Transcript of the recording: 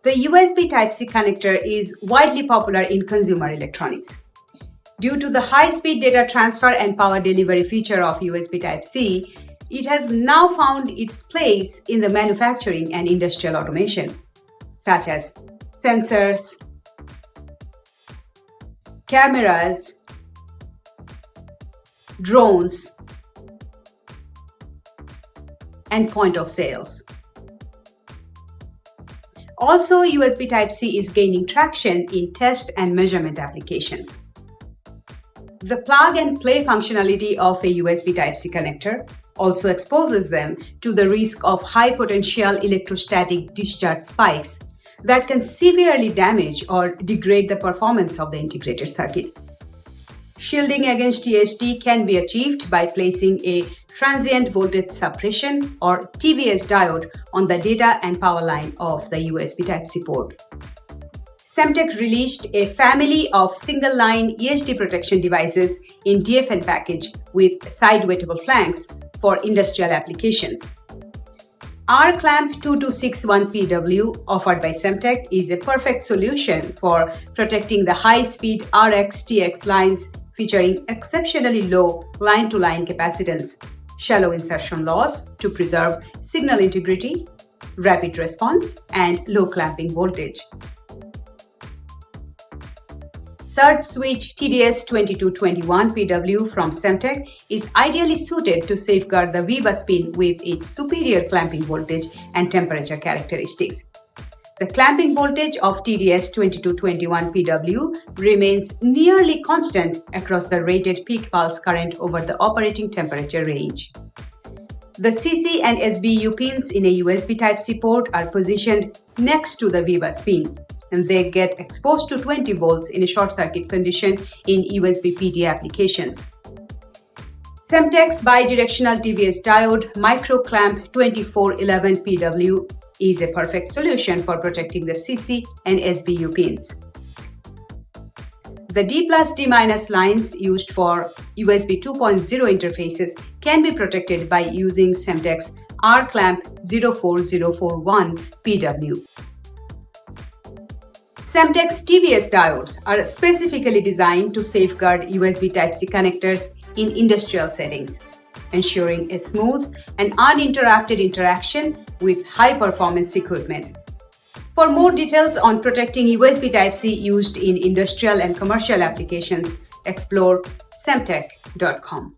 The USB Type-C connector is widely popular in consumer electronics. Due to the high-speed data transfer and power delivery feature of USB Type-C, it has now found its place in the manufacturing and industrial automation, such as sensors, cameras, drones, and point of sales. Also, USB Type-C is gaining traction in test and measurement applications. The plug-and-play functionality of a USB Type-C connector also exposes them to the risk of high-potential electrostatic discharge spikes that can severely damage or degrade the performance of the integrated circuit. Shielding against ESD can be achieved by placing a transient voltage suppression or TVS diode on the data and power line of the USB Type-C port. Semtech released a family of single-line ESD protection devices in DFN package with side-wettable flanks for industrial applications. Our clamp 2261PW offered by Semtech is a perfect solution for protecting the high-speed RX-TX lines featuring exceptionally low line-to-line capacitance, shallow insertion loss to preserve signal integrity, rapid response, and low clamping voltage. Surge switch TDS2221PW from Semtech is ideally suited to safeguard the V bus pin with its superior clamping voltage and temperature characteristics. The clamping voltage of TDS2221PW remains nearly constant across the rated peak pulse current over the operating temperature range. The CC and SBU pins in a USB Type-C port are positioned next to the V bus pin, and they get exposed to 20 volts in a short circuit condition in USB PD applications. Semtech's bidirectional TVS diode microclamp 2411PW is a perfect solution for protecting the CC and SBU pins. The D+, D- lines used for USB 2.0 interfaces can be protected by using Semtech's R-clamp 04041PW. Semtech's TVS diodes are specifically designed to safeguard USB Type-C connectors in industrial settings, ensuring a smooth and uninterrupted interaction with high-performance equipment. For more details on protecting USB Type-C used in industrial and commercial applications, explore semtech.com.